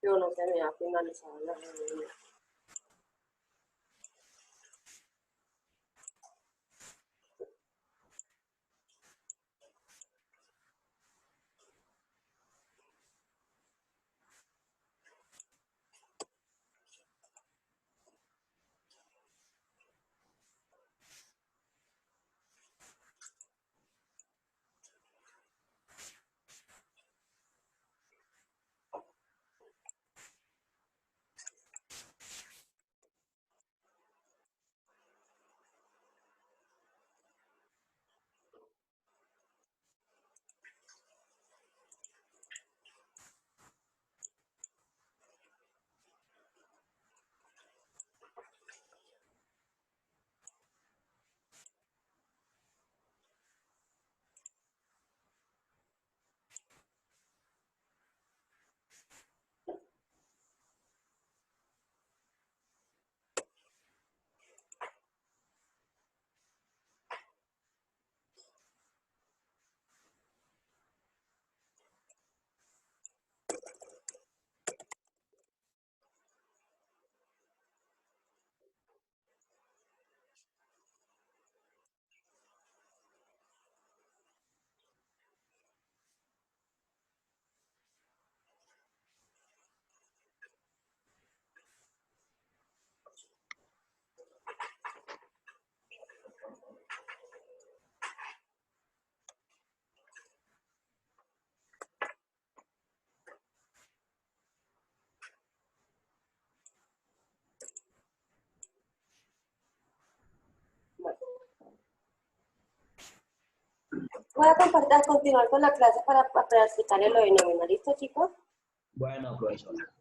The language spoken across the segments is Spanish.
Pero no se me ha finalizado la reunión. Voy a continuar con la clase para explicarles lo de nómina. ¿Listo, chicos? Bueno, profesora.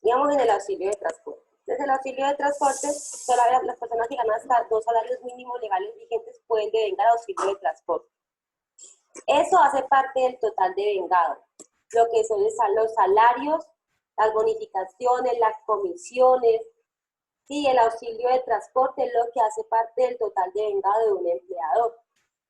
Digamos en el auxilio de transporte. Desde el auxilio de transporte, todavía las personas que ganan hasta 2 salarios mínimos legales vigentes pueden devengar auxilio de transporte. Eso hace parte del total devengado. Lo que son los salarios, las bonificaciones, las comisiones, y el auxilio de transporte es lo que hace parte del total devengado de un empleador.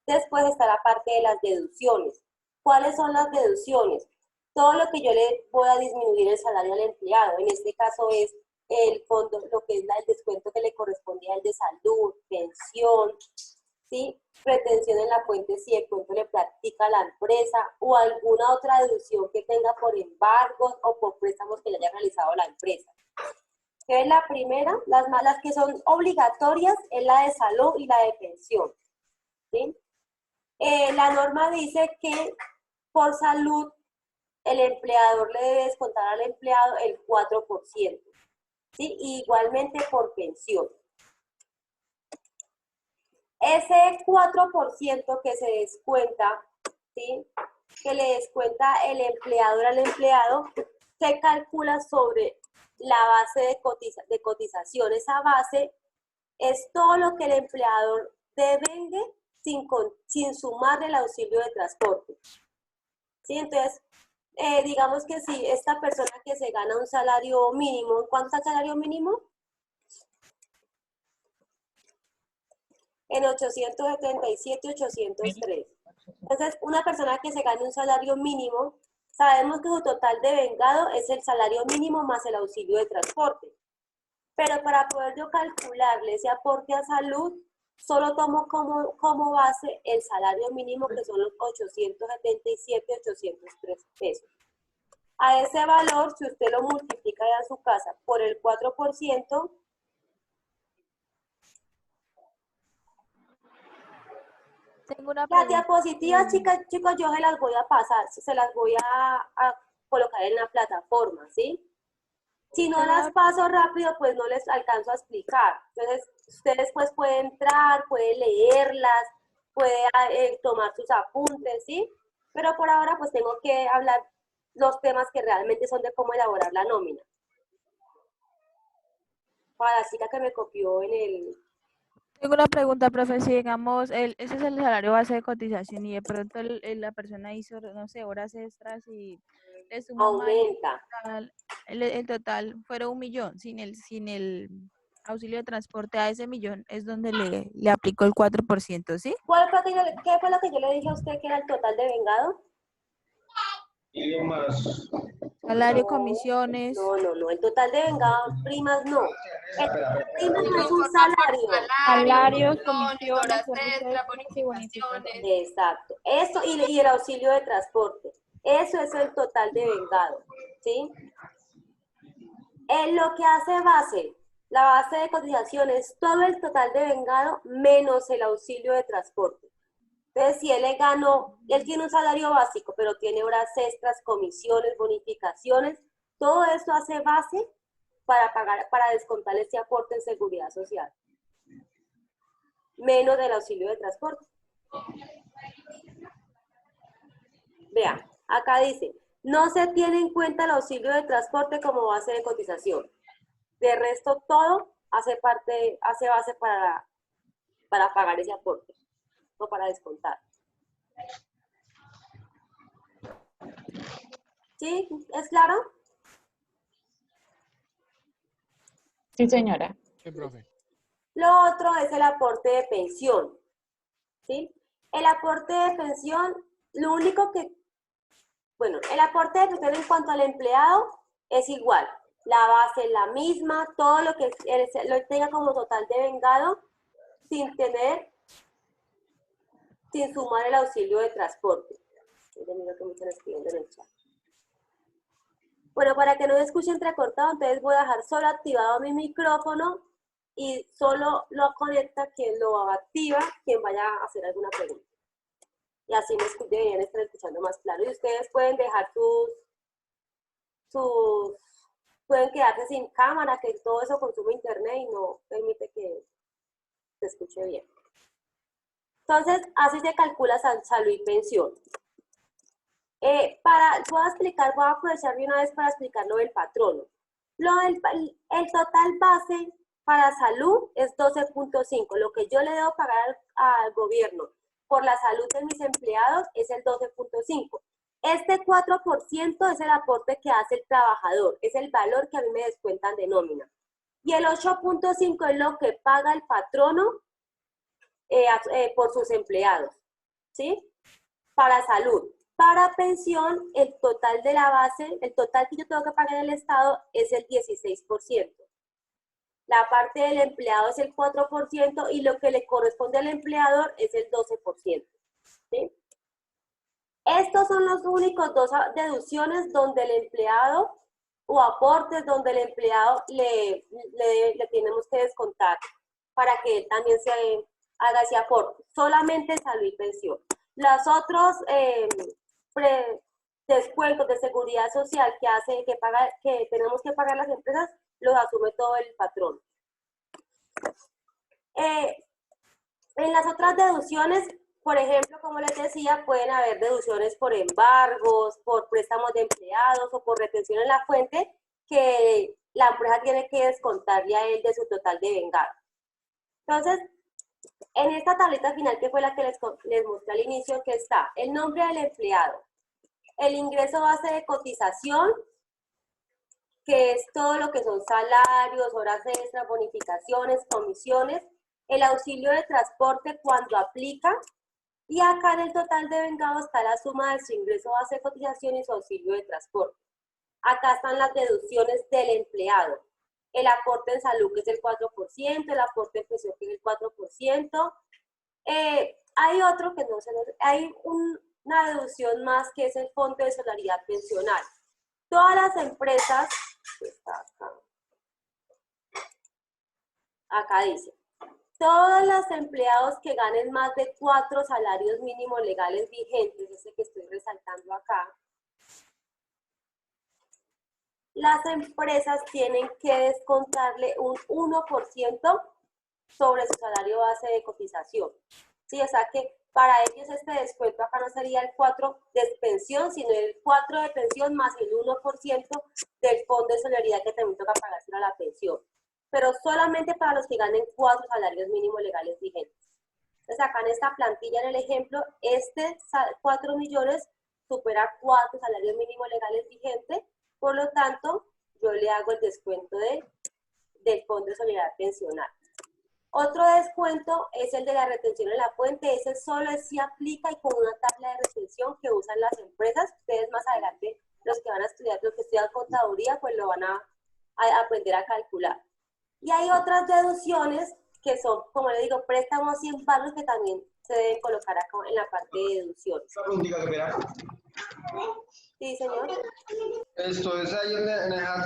Después está la parte de las deducciones. ¿Cuáles son las deducciones? Todo lo que yo le voy a disminuir el salario al empleado. En este caso es el fondo, lo que es el descuento que le correspondía al de salud, pensión, ¿sí? Retención en la fuente si de pronto le practica la empresa o alguna otra deducción que tenga por embargos o por préstamos que le haya realizado la empresa. Que es la primera, las que son obligatorias es la de salud y la de pensión, ¿sí? La norma dice que por salud el empleador le debe descontar al empleado el 4%, ¿sí? Igualmente por pensión. Ese 4% que se descuenta, ¿sí? Que le descuenta el empleador al empleado, se calcula sobre la base de cotización. Esa base es todo lo que el empleador devengue sin sumar el auxilio de transporte. ¿Sí? Entonces, digamos que si esta persona que se gana un salario mínimo, ¿cuánto es el salario mínimo? En 877, 803. Entonces, una persona que se gane un salario mínimo, sabemos que su total devengado es el salario mínimo más el auxilio de transporte. Pero para poder yo calcularle ese aporte a salud, solo tomo como base el salario mínimo, que son los 877, 803 pesos. A ese valor, si usted lo multiplica ya en su casa por el 4%, Tengo una las pregunta. diapositivas, chicos, yo se las voy a pasar, se las voy a colocar en la plataforma, ¿sí? Si no las paso rápido, pues no les alcanzo a explicar. Entonces, ustedes pues pueden entrar, pueden leerlas, pueden tomar sus apuntes, ¿sí? Pero por ahora pues tengo que hablar los temas que realmente son de cómo elaborar la nómina. Para la chica que me copió en el... Tengo una pregunta, profe. Si digamos, ese es el salario base de cotización y de pronto la persona hizo, no sé, horas extras y le sumó más Aumenta. el total fuera 1.000.000 sin el auxilio de transporte, a ese 1.000.000 es donde le aplicó el 4%, ¿sí? ¿Qué fue lo que yo le dije a usted que era el total de vengado? Y más. Salario, No, comisiones. no, el total de vengados primas no. El total de primas no es un Forma por salario. Salarios, comisiones, horas comisiones, servicio de extra, extras y bonificaciones. Exacto. Eso y el auxilio de transporte. Eso es el total de vengado. ¿Sí? En lo que hace base, la base de cotización es todo el total de vengado menos el auxilio de transporte. Entonces, si él le ganó, él tiene un salario básico, pero tiene horas extras, comisiones, bonificaciones, todo eso hace base para pagar, para descontar ese aporte en seguridad social, menos del auxilio de transporte. Vean, acá dice, no se tiene en cuenta el auxilio de transporte como base de cotización. De resto, todo hace base para pagar ese aporte, no para descontar. ¿Sí? ¿Es claro? Sí, señora. Sí, profe. Lo otro es el aporte de pensión. ¿Sí? El aporte de pensión, lo único que, bueno, el aporte de pensión en cuanto al empleado es igual. La base es la misma, todo lo que él lo tenga como total de vengado, sin sumar el auxilio de transporte. Mira que me están escribiendo en el chat. Bueno, para que no me escuche entrecortado, entonces voy a dejar solo activado mi micrófono y solo lo conecta quien lo activa, quien vaya a hacer alguna pregunta. Y así me deberían estar escuchando más claro. Y ustedes pueden dejar pueden quedarse sin cámara, que todo eso consume internet y no permite que se escuche bien. Entonces, así se calcula salud y pensión. Voy a aprovechar de una vez para explicar lo del patrono. El total base para salud es 12.5. Lo que yo le debo pagar al gobierno por la salud de mis empleados es el 12.5. Este 4% es el aporte que hace el trabajador, es el valor que a mí me descuentan de nómina. Y el 8.5 es lo que paga el patrono por sus empleados, ¿sí? Para salud. Para pensión, el total de la base, el total que yo tengo que pagar en el Estado es el 16%. La parte del empleado es el 4% y lo que le corresponde al empleador es el 12%. ¿Sí? Estos son los únicos dos deducciones donde el empleado, o aportes donde el empleado le tenemos que descontar para que él también se haga ese aporte. Solamente salud y pensión. Los otros descuentos de seguridad social que tenemos que pagar las empresas, los asume todo el patrón. En las otras deducciones, por ejemplo, como les decía, pueden haber deducciones por embargos, por préstamos de empleados o por retención en la fuente que la empresa tiene que descontarle a él de su total de vengado. Entonces, en esta tablita final, que fue la que les mostré al inicio, que está el nombre del empleado, el ingreso base de cotización, que es todo lo que son salarios, horas extras, bonificaciones, comisiones, el auxilio de transporte cuando aplica, y acá en el total de vengado está la suma de su ingreso base de cotización y su auxilio de transporte. Acá están las deducciones del empleado. El aporte en salud, que es el 4%, el aporte en pensión, que es el 4%. Hay otro que no se nos... Hay una deducción más, que es el fondo de solidaridad pensional. Todas las empresas... Está acá dice, todos los empleados que ganen más de 4 salarios mínimos legales vigentes, ese que estoy resaltando acá, las empresas tienen que descontarle un 1% sobre su salario base de cotización. Sí, o sea que para ellos este descuento acá no sería el 4 de pensión, sino el 4 de pensión más el 1% del fondo de solidaridad que también toca pagárselo a la pensión. Pero solamente para los que ganen 4 salarios mínimos legales vigentes. Entonces acá en esta plantilla, en el ejemplo, 4 millones supera 4 salarios mínimos legales vigentes, por lo tanto, yo le hago el descuento del fondo de solidaridad pensional. Otro descuento es el de la retención en la fuente. Ese solo sí aplica y con una tabla de retención que usan las empresas. Ustedes más adelante, los que van a estudiar, los que estudian contaduría, pues lo van a aprender a calcular. Y hay otras deducciones que son, como le digo, préstamos y embargos que también se deben colocar acá en la parte de deducciones. Sí, señor. Esto es ahí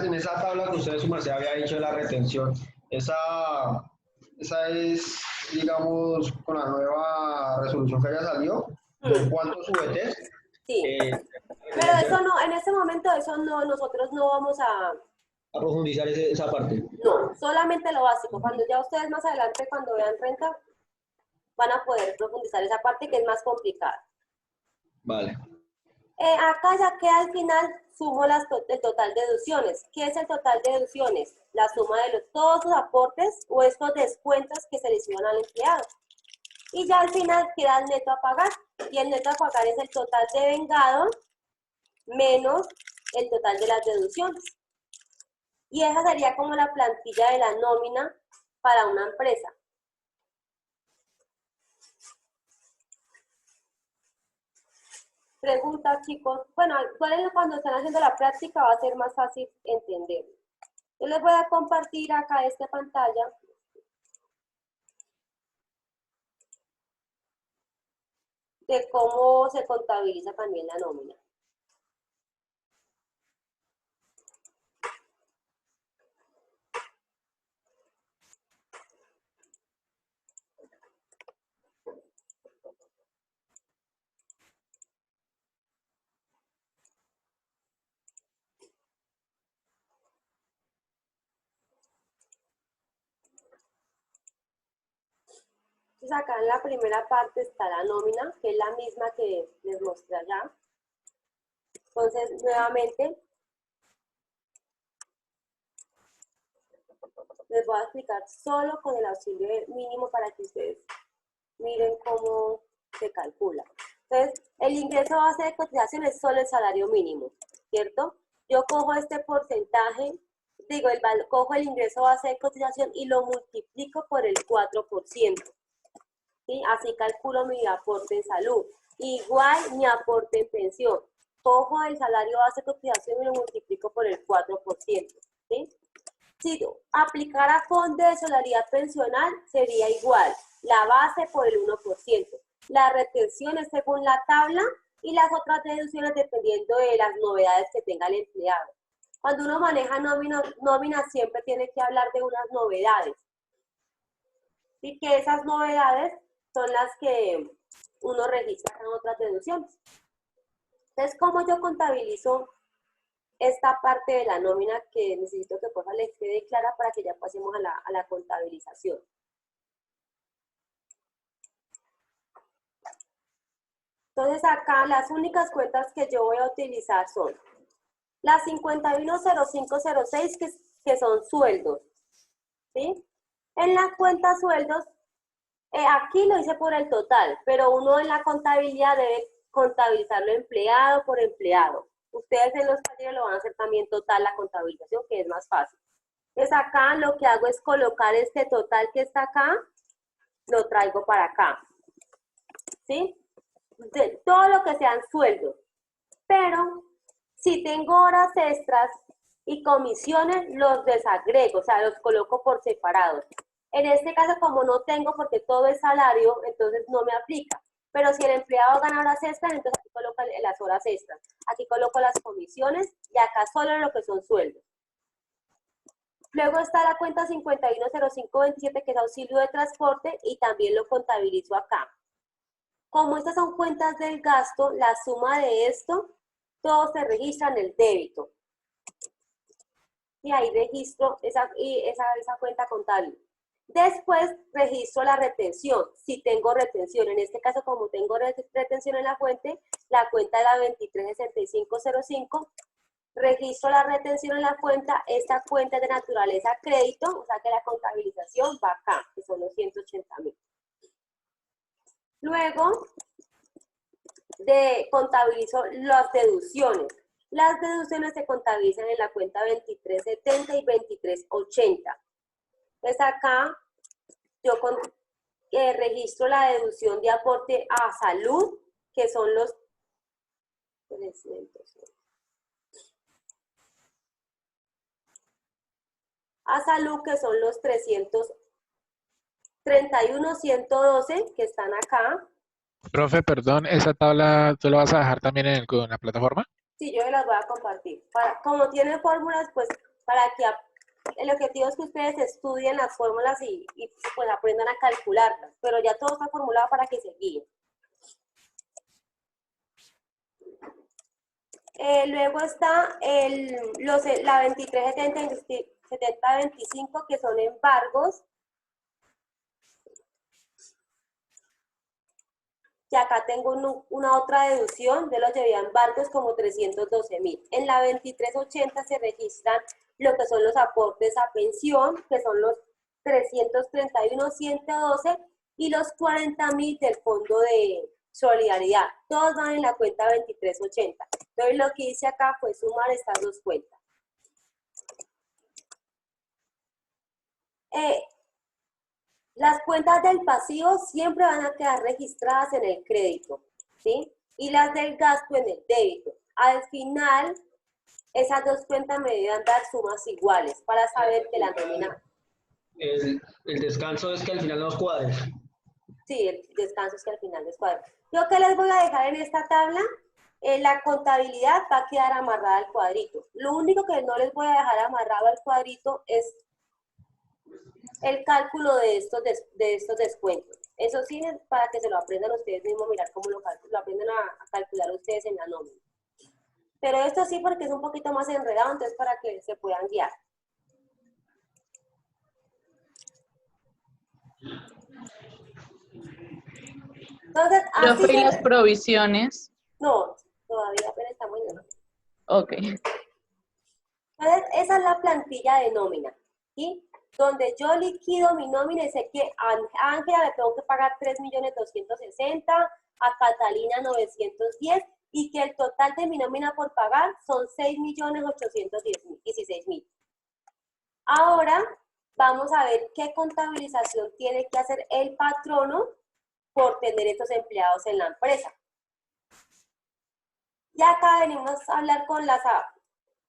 en esa tabla que usted, su merced, había dicho de la retención. Esa es, digamos, con la nueva resolución que haya salido, de cuántos VTs. Sí. Pero eso no, en ese momento, eso no, nosotros no vamos a profundizar esa parte. No, solamente lo básico. Cuando ya ustedes más adelante, cuando vean renta, van a poder profundizar esa parte que es más complicada. Vale. Acá ya que al final sumo el total de deducciones. ¿Qué es el total de deducciones? La suma de todos los aportes o estos descuentos que se le hicieron al empleado. Y ya al final queda el neto a pagar. Y el neto a pagar es el total de vengado menos el total de las deducciones. Y esa sería como la plantilla de la nómina para una empresa. Pregunta, chicos. Bueno, cuando están haciendo la práctica va a ser más fácil entender. Yo les voy a compartir acá esta pantalla. De cómo se contabiliza también la nómina. Entonces acá en la primera parte está la nómina, que es la misma que les mostré allá. Entonces, nuevamente, les voy a explicar solo con el auxilio mínimo para que ustedes miren cómo se calcula. Entonces, el ingreso base de cotización es solo el salario mínimo, ¿cierto? Yo cojo este porcentaje, cojo el ingreso base de cotización y lo multiplico por el 4%. ¿Sí? Así calculo mi aporte en salud. Igual mi aporte en pensión. Cojo el salario base de cotización y lo multiplico por el 4%. ¿Sí? Si aplicara fondo de solidaridad pensional, sería igual. La base por el 1%. Las retenciones según la tabla y las otras deducciones dependiendo de las novedades que tenga el empleado. Cuando uno maneja nómina siempre tiene que hablar de unas novedades. Y que esas novedades son las que uno registra en otras deducciones. Entonces, ¿cómo yo contabilizo esta parte de la nómina que necesito que por favor les quede clara para que ya pasemos a la contabilización? Entonces, acá las únicas cuentas que yo voy a utilizar son las 510506 que son sueldos, ¿sí? En la cuenta sueldos, aquí lo hice por el total, pero uno en la contabilidad debe contabilizarlo empleado por empleado. Ustedes en los talleres lo van a hacer también total la contabilización, que es más fácil. Entonces acá lo que hago es colocar este total que está acá, lo traigo para acá. ¿Sí? De todo lo que sean sueldos. Pero si tengo horas extras y comisiones, los desagrego, o sea, los coloco por separados. En este caso, como no tengo, porque todo es salario, entonces no me aplica. Pero si el empleado gana horas extras, entonces aquí coloco las horas extras. Aquí coloco las comisiones y acá solo lo que son sueldos. Luego está la cuenta 510527, que es auxilio de transporte, y también lo contabilizo acá. Como estas son cuentas del gasto, la suma de esto, todo se registra en el débito. Y ahí registro esa cuenta contable. Después registro la retención, si tengo retención. En este caso, como tengo retención en la fuente, la cuenta de la 236505, registro la retención en la cuenta. Esta cuenta es de naturaleza crédito, o sea que la contabilización va acá, que son los 180.000. Luego, contabilizo las deducciones. Las deducciones se contabilizan en la cuenta 2370 y 2380. Entonces acá yo registro la deducción de aporte a salud, que son los 300. A salud, que son los 331.112 que están acá. Profe, perdón, ¿esa tabla tú la vas a dejar también en la plataforma? Sí, yo las voy a compartir. Como tienen fórmulas, pues para que el objetivo es que ustedes estudien las fórmulas y pues aprendan a calcularlas, pero ya todo está formulado para que se guíen. Luego está la 2370-25, que son embargos. Y acá tengo una otra deducción, de los llevé a embargos como 312.000. En la 2380 se registran lo que son los aportes a pensión, que son los 331.112, y los 40.000 del Fondo de Solidaridad. Todos van en la cuenta 2380. Entonces lo que hice acá fue sumar estas dos cuentas. Las cuentas del pasivo siempre van a quedar registradas en el crédito, ¿sí? Y las del gasto en el débito. Al final, esas dos cuentas me deben dar sumas iguales para saber que la nómina... El descanso es que al final nos cuadre. Sí, el descanso es que al final les cuadre. Lo que les voy a dejar en esta tabla, la contabilidad va a quedar amarrada al cuadrito. Lo único que no les voy a dejar amarrado al cuadrito es el cálculo de estos descuentos. Eso sí, es para que se lo aprendan ustedes mismos, mirar cómo lo aprenden a calcular ustedes en la nómina. Pero esto sí, porque es un poquito más enredado, entonces para que se puedan guiar. Entonces, así Profe, ¿y las provisiones? No, todavía apenas estamos en nómina. Ok. Entonces, esa es la plantilla de nómina, ¿sí? Donde yo liquido mi nómina y sé que a Ángela le tengo que pagar 3.260.000, a Catalina 910, y que el total de mi nómina por pagar son 6.816.000. Ahora vamos a ver qué contabilización tiene que hacer el patrono por tener estos empleados en la empresa. Y acá venimos a hablar con las...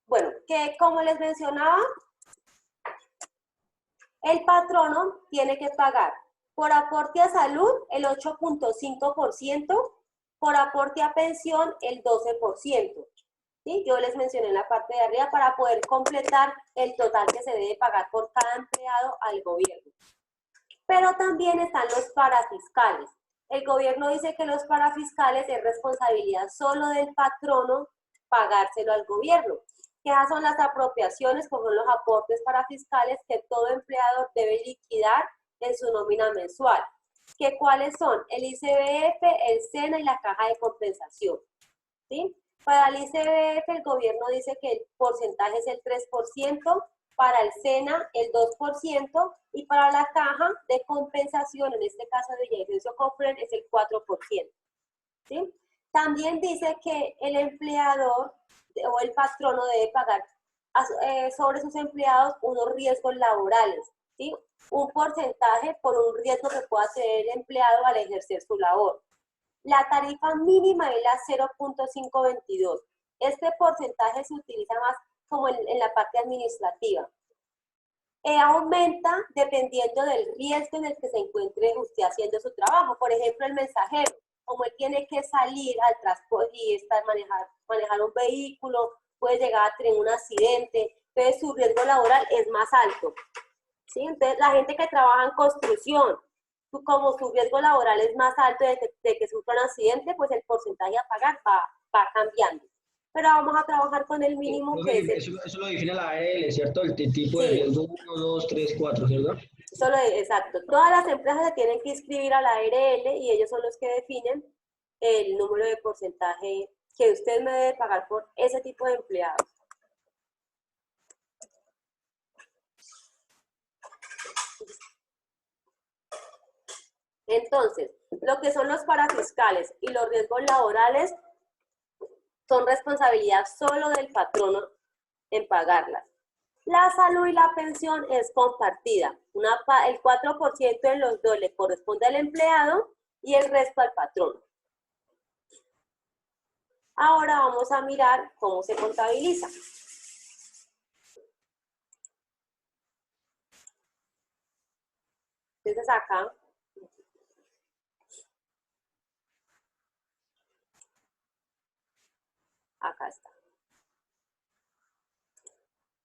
Bueno, que como les mencionaba, el patrono tiene que pagar por aporte a salud el 8.5%, por aporte a pensión el 12%. ¿Sí? Yo les mencioné en la parte de arriba para poder completar el total que se debe pagar por cada empleado al gobierno. Pero también están los parafiscales. El gobierno dice que los parafiscales es responsabilidad solo del patrono pagárselo al gobierno. Que esas son las apropiaciones, como son los aportes parafiscales que todo empleador debe liquidar en su nómina mensual. ¿Que cuáles son? El ICBF, el SENA y la caja de compensación. ¿Sí? Para el ICBF el gobierno dice que el porcentaje es el 3%, para el SENA el 2% y para la caja de compensación, en este caso de Villavicencio Cofren, es el 4%. ¿Sí? También dice que el empleador o el patrono debe pagar sobre sus empleados unos riesgos laborales, ¿sí? Un porcentaje por un riesgo que pueda tener el empleado al ejercer su labor. La tarifa mínima es la 0.522. Este porcentaje se utiliza más como en la parte administrativa. Aumenta dependiendo del riesgo en el que se encuentre usted haciendo su trabajo. Por ejemplo, el mensajero, como él tiene que salir al transporte y manejar un vehículo, puede llegar a tener un accidente, entonces su riesgo laboral es más alto. ¿Sí? Entonces, la gente que trabaja en construcción, como su riesgo laboral es más alto de que sufra un accidente, pues el porcentaje a pagar va cambiando. Pero vamos a trabajar con el mínimo que es eso lo define la ARL, ¿cierto? El tipo de riesgo 1, 2, 3, 4, ¿cierto? Exacto. Todas las empresas se tienen que inscribir a la ARL y ellos son los que definen el número de porcentaje que usted me debe pagar por ese tipo de empleados. Entonces, lo que son los parafiscales y los riesgos laborales son responsabilidad solo del patrono en pagarlas. La salud y la pensión es compartida. El 4% de los dos le corresponde al empleado y el resto al patrón. Ahora vamos a mirar cómo se contabiliza. Entonces acá está.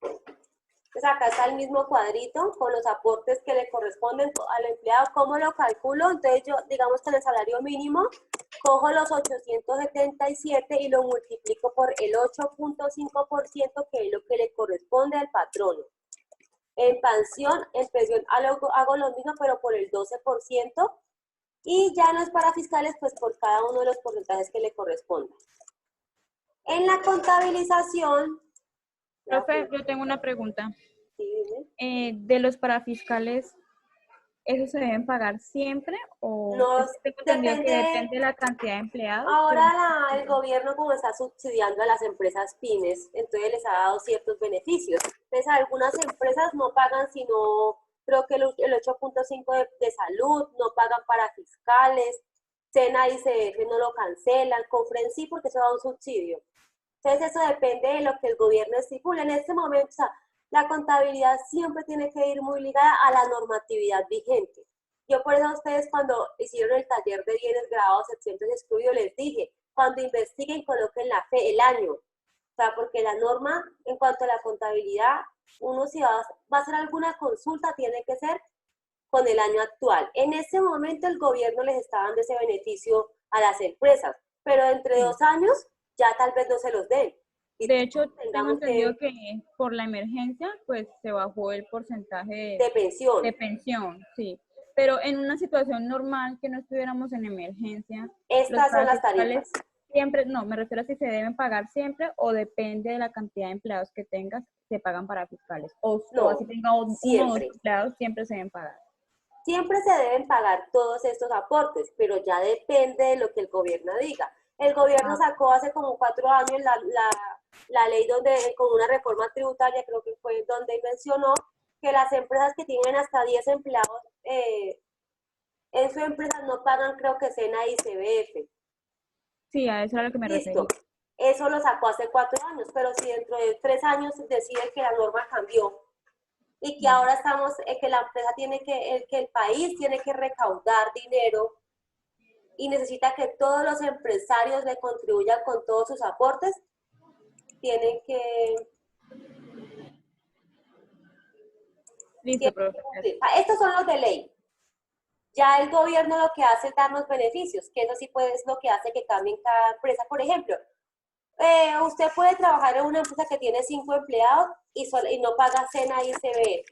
Entonces acá está el mismo cuadrito con los aportes que le corresponden al empleado. ¿Cómo lo calculo? Entonces yo, digamos que en el salario mínimo, cojo los 877 y lo multiplico por el 8.5%, que es lo que le corresponde al patrono. En pensión hago lo mismo, pero por el 12%. Y ya en los parafiscales, pues por cada uno de los porcentajes que le correspondan. En la contabilización... Profe, yo tengo una pregunta. Sí, dime. De los parafiscales, ¿esos se deben pagar siempre o No, tengo entendido que depende. depende de la cantidad de empleados? Ahora el gobierno, como está subsidiando a las empresas pymes, entonces les ha dado ciertos beneficios. Entonces algunas empresas no pagan sino, creo que el 8.5 de salud, no pagan para fiscales, SENA y ICF no lo cancelan, Confren sí porque eso da un subsidio. Entonces eso depende de lo que el gobierno estipule. En este momento, o sea, la contabilidad siempre tiene que ir muy ligada a la normatividad vigente. Yo por eso a ustedes cuando hicieron el taller de bienes grabados, exentos y excluidos, les dije, cuando investiguen coloquen el año. O sea, porque la norma en cuanto a la contabilidad, uno si va a hacer alguna consulta, tiene que ser con el año actual. En este momento el gobierno les está dando ese beneficio a las empresas, pero entre 2 años ya tal vez no se los den. De hecho, tengo entendido que por la emergencia, pues se bajó el porcentaje de pensión. De pensión, sí. Pero en una situación normal que no estuviéramos en emergencia, estas son las tarifas. Siempre, no, me refiero a si se deben pagar siempre o depende de la cantidad de empleados que tengas, se pagan para fiscales. O si tenga uno o dos empleados, siempre se deben pagar. Siempre se deben pagar todos estos aportes, pero ya depende de lo que el gobierno diga. El gobierno sacó hace como 4 años la ley donde, con una reforma tributaria, creo que fue donde mencionó que las empresas que tienen hasta 10 empleados en su empresa no pagan, creo que SENA y CBF. Sí, a eso era lo que me refería. Eso lo sacó hace 4 años, pero si dentro de 3 años decide que la norma cambió y que ahora estamos, que la empresa que el país tiene que recaudar dinero y necesita que todos los empresarios le contribuyan con todos sus aportes, tienen que... Listo, profe. Estos son los de ley. Ya el gobierno lo que hace es darnos beneficios, que eso sí es lo que hace que cambien cada empresa. Por ejemplo, usted puede trabajar en una empresa que tiene 5 empleados y no paga SENA y CBF.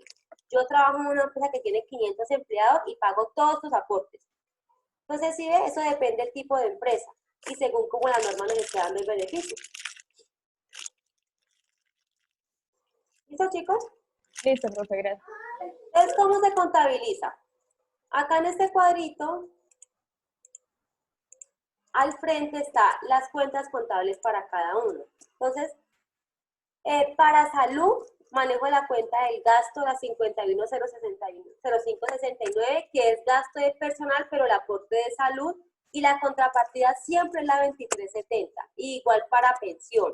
Yo trabajo en una empresa que tiene 500 empleados y pago todos sus aportes. Entonces, ¿sí ve? Eso depende del tipo de empresa y según cómo la norma nos esté dando el beneficio. ¿Listo, chicos? Listo, profe, gracias. Entonces, ¿cómo se contabiliza? Acá en este cuadrito, al frente están las cuentas contables para cada uno. Entonces, para salud, manejo la cuenta del gasto, la 5106569, que es gasto de personal, pero el aporte de salud, y la contrapartida siempre es la 2370, igual para pensión.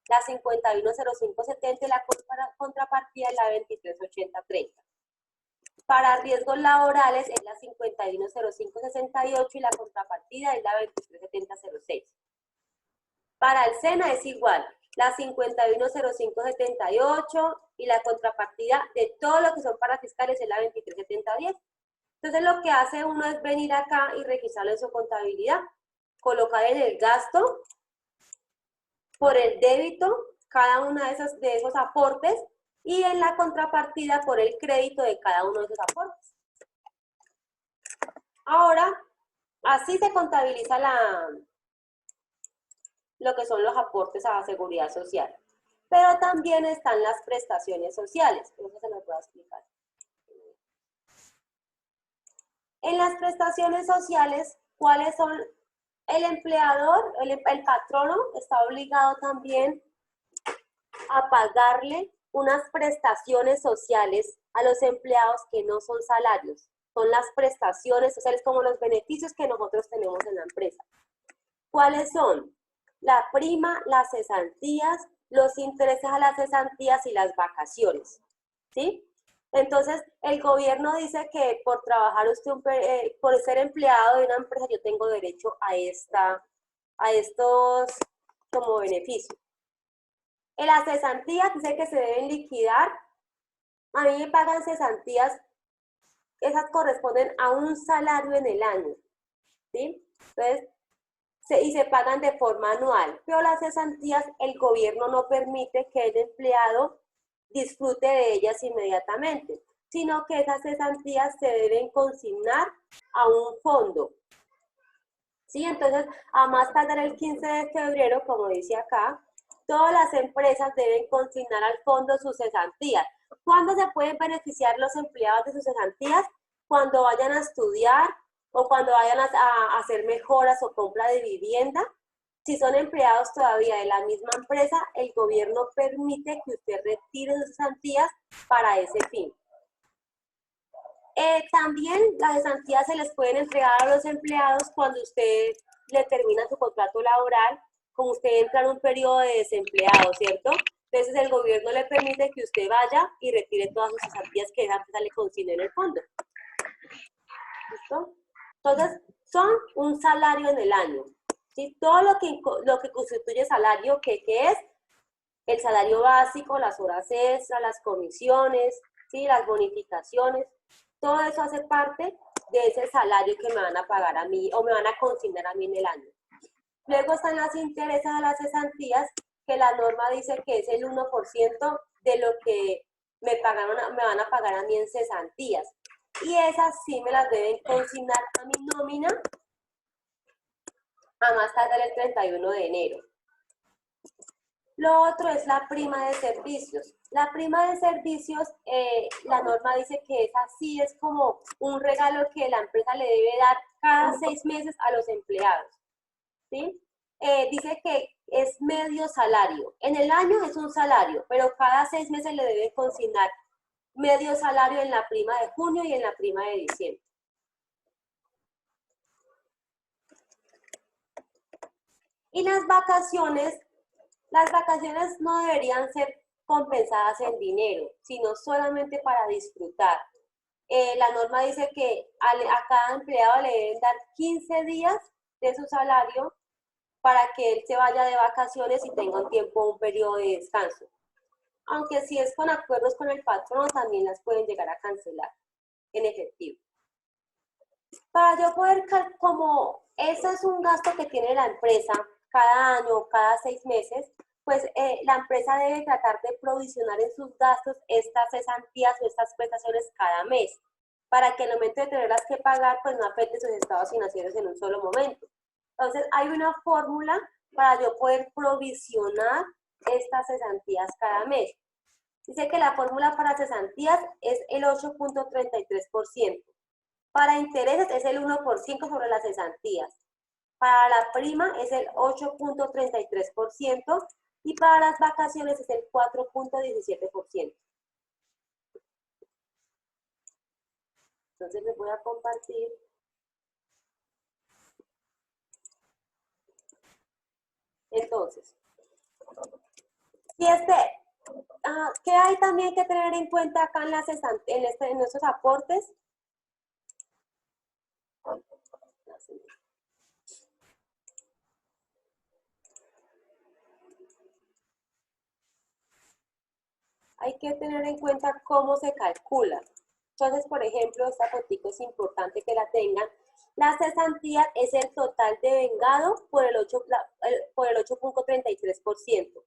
La 510570 y la contrapartida es la 238030. Para riesgos laborales es la 510568 y la contrapartida es la 237006. Para el SENA es igual, la 510578 y la contrapartida de todo lo que son parafiscales es la 237010. Entonces lo que hace uno es venir acá y registrarlo en su contabilidad, colocar en el gasto, por el débito, cada uno de esos aportes, y en la contrapartida por el crédito de cada uno de esos aportes. Ahora, así se contabiliza lo que son los aportes a la seguridad social. Pero también están las prestaciones sociales. Eso se los voy a explicar. En las prestaciones sociales, ¿cuáles son? El empleador, el patrono está obligado también a pagarle unas prestaciones sociales a los empleados que no son salarios. Son las prestaciones sociales como los beneficios que nosotros tenemos en la empresa. ¿Cuáles son? La prima, las cesantías, los intereses a las cesantías y las vacaciones, ¿sí? Entonces, el gobierno dice que por trabajar usted, por ser empleado de una empresa, yo tengo derecho a estos como beneficios. En las cesantías dice que se deben liquidar. A mí me pagan cesantías, esas corresponden a un salario en el año, ¿sí? Entonces, y se pagan de forma anual, pero las cesantías el gobierno no permite que el empleado disfrute de ellas inmediatamente, sino que esas cesantías se deben consignar a un fondo. ¿Sí? Entonces, a más tardar el 15 de febrero, como dice acá, todas las empresas deben consignar al fondo sus cesantías. ¿Cuándo se pueden beneficiar los empleados de sus cesantías? Cuando vayan a estudiar o cuando vayan a hacer mejoras o compra de vivienda. Si son empleados todavía de la misma empresa, el gobierno permite que usted retire sus cesantías para ese fin. También las cesantías se les pueden entregar a los empleados cuando usted le termina su contrato laboral, como usted entra en un periodo de desempleado, ¿cierto? Entonces el gobierno le permite que usted vaya y retire todas sus cesantías que esa empresa le consigne en el fondo. ¿Listo? Entonces, son un salario en el año. ¿Sí? Todo lo que constituye salario, ¿qué es? El salario básico, las horas extras, las comisiones, ¿sí? Las bonificaciones. Todo eso hace parte de ese salario que me van a pagar a mí o me van a consignar a mí en el año. Luego están las intereses a las cesantías, que la norma dice que es el 1% de lo que me van a pagar a mí en cesantías. Y esas sí me las deben consignar a mi nómina a más tardar el 31 de enero. Lo otro es la prima de servicios. La prima de servicios, la norma dice que esa sí es como un regalo que la empresa le debe dar cada 6 meses a los empleados. ¿Sí? Dice que es medio salario. En el año es un salario, pero cada 6 meses le debe consignar medio salario en la prima de junio y en la prima de diciembre. Y las vacaciones no deberían ser compensadas en dinero, sino solamente para disfrutar. La norma dice que a cada empleado le deben dar 15 días de su salario para que él se vaya de vacaciones y tenga un periodo de descanso. Aunque si es con acuerdos con el patrono, también las pueden llegar a cancelar en efectivo. Para yo poder, como ese es un gasto que tiene la empresa cada año o cada 6 meses, pues la empresa debe tratar de provisionar en sus gastos estas cesantías o estas prestaciones cada mes, para que en el momento de tenerlas que pagar, pues no afecte sus estados financieros en un solo momento. Entonces, hay una fórmula para yo poder provisionar estas cesantías cada mes. Dice que la fórmula para cesantías es el 8.33%. Para intereses es el 1% sobre las cesantías. Para la prima es el 8.33% y para las vacaciones es el 4.17%. Entonces les voy a compartir. Entonces, ¿qué hay también que tener en cuenta acá en estos aportes? Hay que tener en cuenta cómo se calcula. Entonces, por ejemplo, esta fotico es importante que la tengan. La cesantía es el total de vengado por el 8.33%.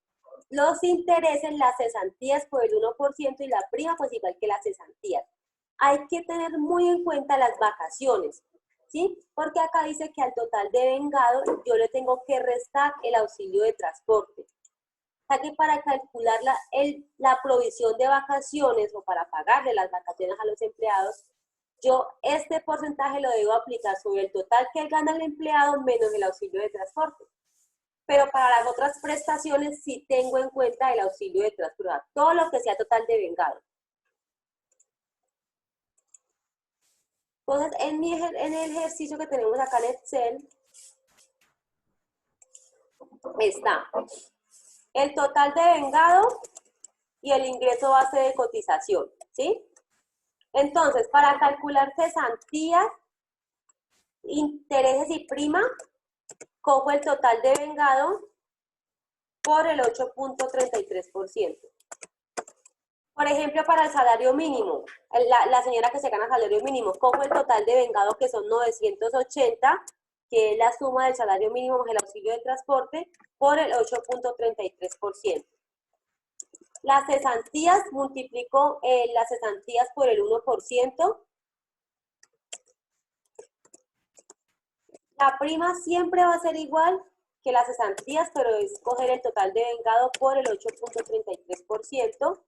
Los intereses, las cesantías por el 1% y la prima, pues igual que las cesantías. Hay que tener muy en cuenta las vacaciones, ¿sí? Porque acá dice que al total de vengado yo le tengo que restar el auxilio de transporte. O sea que para calcular la provisión de vacaciones o para pagarle las vacaciones a los empleados, yo este porcentaje lo debo aplicar sobre el total que gana el empleado menos el auxilio de transporte. pero para las otras prestaciones sí tengo en cuenta el auxilio de transporte, todo lo que sea total devengado. Entonces, en el ejercicio que tenemos acá en Excel, está el total devengado y el ingreso base de cotización, ¿sí? Entonces, para calcular cesantías, intereses y prima, cojo el total devengado por el 8.33%. Por ejemplo, para el salario mínimo, la señora que se gana salario mínimo, cojo el total devengado que son 980, que es la suma del salario mínimo más el auxilio de transporte, por el 8.33%. Las cesantías, multiplico las cesantías por el 1%. La prima siempre va a ser igual que las cesantías, pero es coger el total devengado por el 8.33%.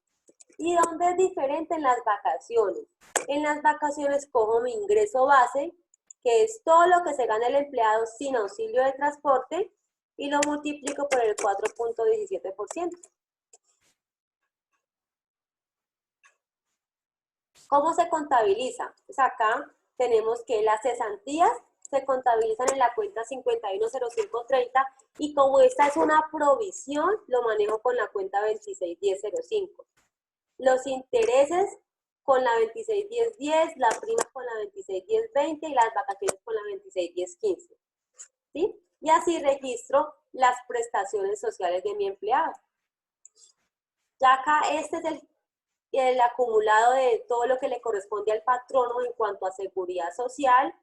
¿Y dónde es diferente? En las vacaciones. En las vacaciones cojo mi ingreso base, que es todo lo que se gana el empleado sin auxilio de transporte, y lo multiplico por el 4.17%. ¿Cómo se contabiliza? Pues acá tenemos que las cesantías se contabilizan en la cuenta 510530 y como esta es una provisión, lo manejo con la cuenta 261005. Los intereses con la 261010, la prima con la 261020 y las vacaciones con la 261015. ¿Sí? Y así registro las prestaciones sociales de mi empleado. Ya acá este es el acumulado de todo lo que le corresponde al patrono en cuanto a seguridad social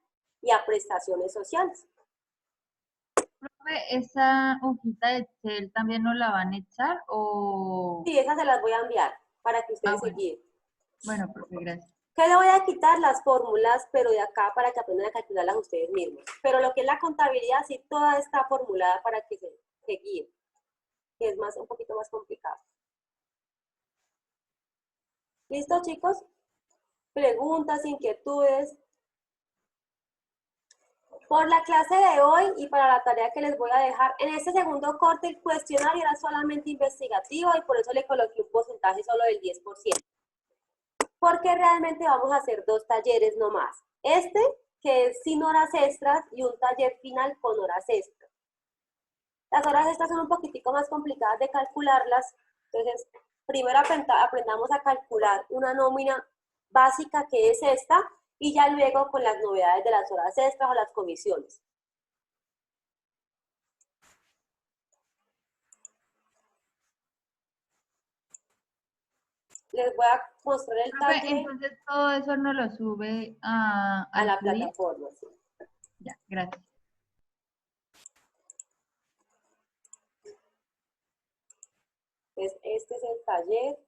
y a prestaciones sociales. Profe, ¿esa hojita de Excel también nos la van a echar o...? Sí, esas se las voy a enviar para que ustedes se guíen. Bueno, profe, gracias. ¿Qué le voy a quitar? Las fórmulas, pero de acá para que aprendan a calcularlas ustedes mismos. Pero lo que es la contabilidad, sí, toda está formulada para que se guíen, que es un poquito más complicado. ¿Listo, chicos? Preguntas, inquietudes. Por la clase de hoy y para la tarea que les voy a dejar, en este segundo corte el cuestionario era solamente investigativo y por eso le coloqué un porcentaje solo del 10%. Porque realmente vamos a hacer 2 talleres nomás. Este, que es sin horas extras, y un taller final con horas extras. Las horas extras son un poquitico más complicadas de calcularlas, entonces primero aprendamos a calcular una nómina básica que es esta, y ya luego con las novedades de las horas extras o las comisiones. Les voy a mostrar el Profe, taller entonces todo eso nos lo sube a la plataforma. Sí. Ya, gracias. Entonces, este es el taller.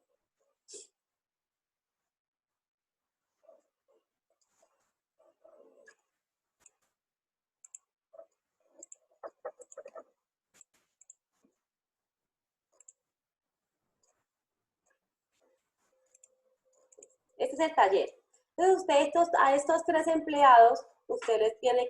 Este es el taller. Entonces, usted a estos 3 empleados, usted les tiene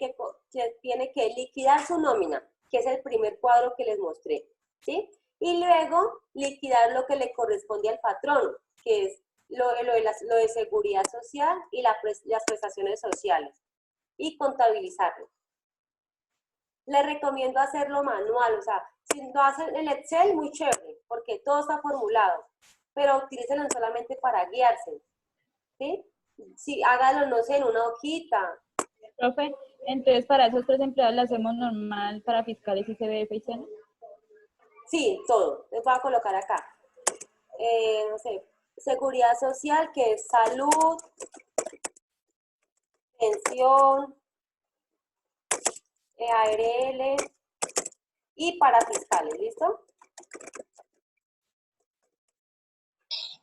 que liquidar su nómina, que es el primer cuadro que les mostré, ¿sí? Y luego liquidar lo que le corresponde al patrono, que es lo de seguridad social y las prestaciones sociales, y contabilizarlo. Les recomiendo hacerlo manual, o sea, si lo hacen en Excel, muy chévere, porque todo está formulado, pero utilícenlo solamente para guiarse. ¿Sí? Sí, hágalo, no sé, en una hojita. Profe, entonces para esos 3 empleados lo hacemos normal para fiscales y CBF y SENA. Sí, todo. Les voy a colocar acá. No sé, seguridad social, que es salud, pensión, ARL y para fiscales, ¿listo?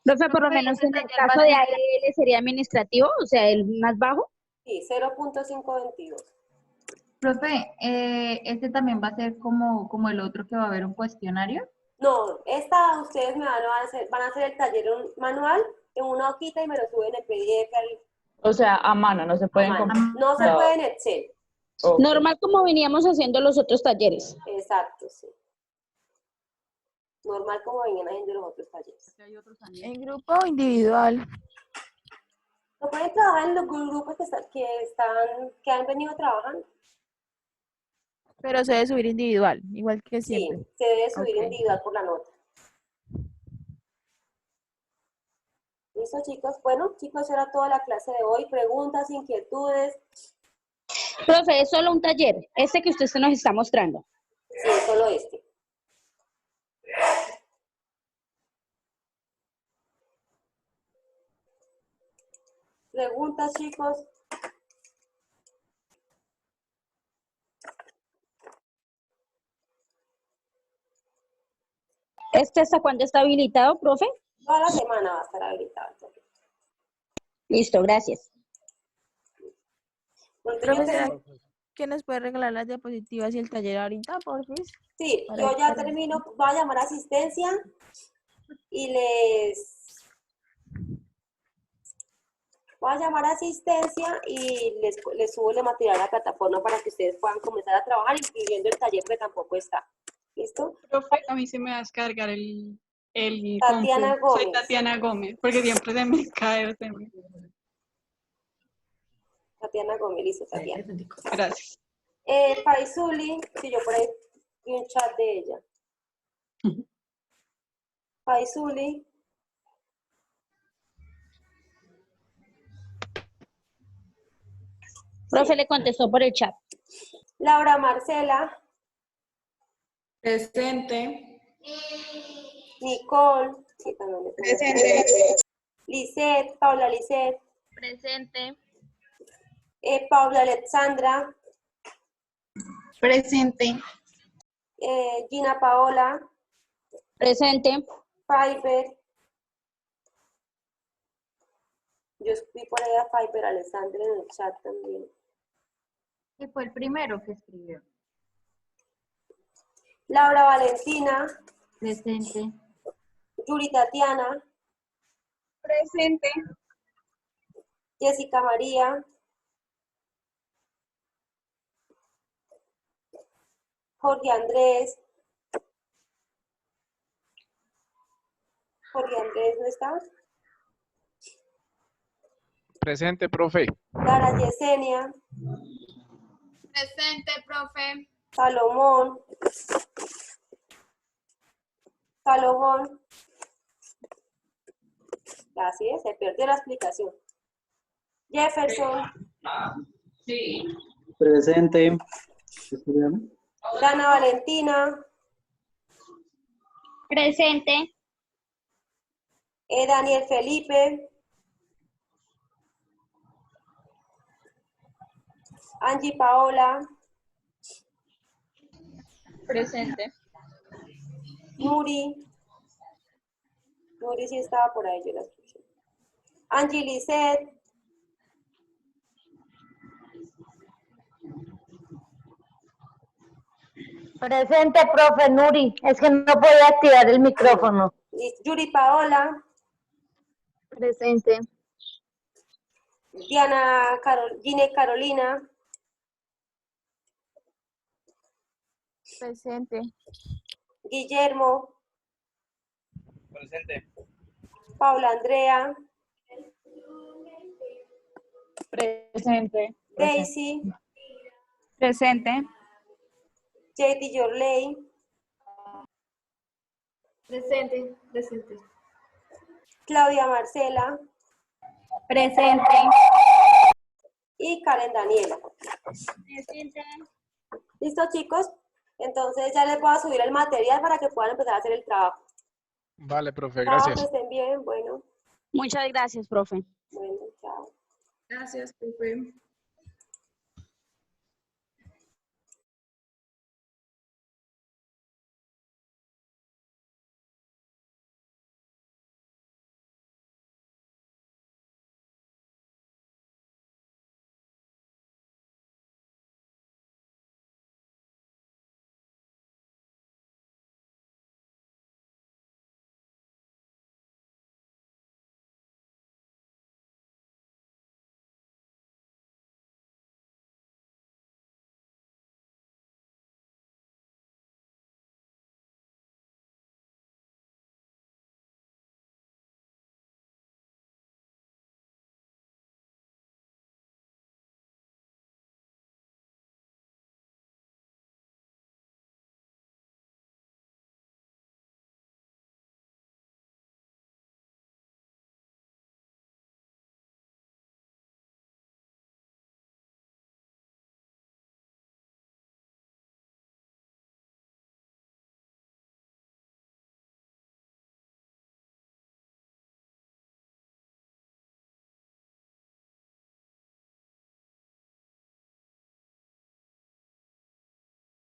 Profe, por lo menos en el caso de ARL sería administrativo, o sea, el más bajo. Sí, 0.522. Profe, ¿este también va a ser como el otro que va a haber un cuestionario? No, ustedes me van a hacer el taller manual en una hojita y me lo suben en PDF. O sea, a mano, no se pueden No se puede en Excel. Okay. Normal como veníamos haciendo los otros talleres. Exacto, sí. normal como venían haciendo los otros talleres. ¿En grupo o individual? Lo pueden trabajar en los grupos que han venido trabajando. Pero se debe subir individual, igual que Sí, siempre. se debe subir Ok. individual por la nota. ¿Listo, chicos? Bueno, chicos, era toda la clase de hoy. Preguntas, inquietudes. Profe, es solo un taller, este que usted nos está mostrando. Sí, solo este. Preguntas, chicos. ¿Este hasta cuándo está habilitado, profe? Toda la semana va a estar habilitado. Listo, gracias. Porque Profe, yo ¿será termino- que nos puede regalar las diapositivas y el taller ahorita, porfis? Sí, Para yo ya estar- termino, voy a llamar a asistencia y voy a llamar a asistencia y les subo el material a la plataforma para que ustedes puedan comenzar a trabajar, incluyendo el taller que tampoco está. ¿Listo? Profe, a mí se me va a descargar el Tatiana compu. Soy Gómez. Tatiana Gómez, porque siempre se me cae. Tatiana Gómez, listo, Tatiana. Gracias. Faisuli, sí, yo por ahí vi un chat de ella. Faisuli. Profe le contestó por el chat. Laura Marcela. Presente. Nicole. Sí, también está. Presente. Lisette, Paula Lisette. Presente. Paula Alexandra. Presente. Gina Paola. Presente. Piper. Yo escribí por ahí a Piper Alexandra en el chat también. Y fue el primero que escribió. Laura Valentina. Presente. Yuri Tatiana. Presente. Jessica María. Jorge Andrés. Jorge Andrés, ¿no está? Presente, profe. Lara Yesenia. Presente, profe. Salomón. Salomón. Así es, se perdió la explicación. Jefferson. Sí. Presente. Dana Valentina. Presente. Daniel Felipe. Angie Paola. Presente. Nuri. Nuri sí estaba por ahí, yo la escuché. Angie Lisset. Presente, profe Nuri. Es que no podía activar el micrófono. Yuri Paola. Presente. Gine Carolina. Presente. Guillermo. Presente. Paula Andrea. Presente. Daisy. Presente. JD Yorley. Presente, presente. Claudia Marcela. Presente. Y Karen Daniela. Presente. ¿Listo, chicos? Entonces ya les voy a subir el material para que puedan empezar a hacer el trabajo. Vale, profe, Chao, gracias. que estén bien. Bueno, Muchas gracias, profe. bueno, chao. Gracias, profe.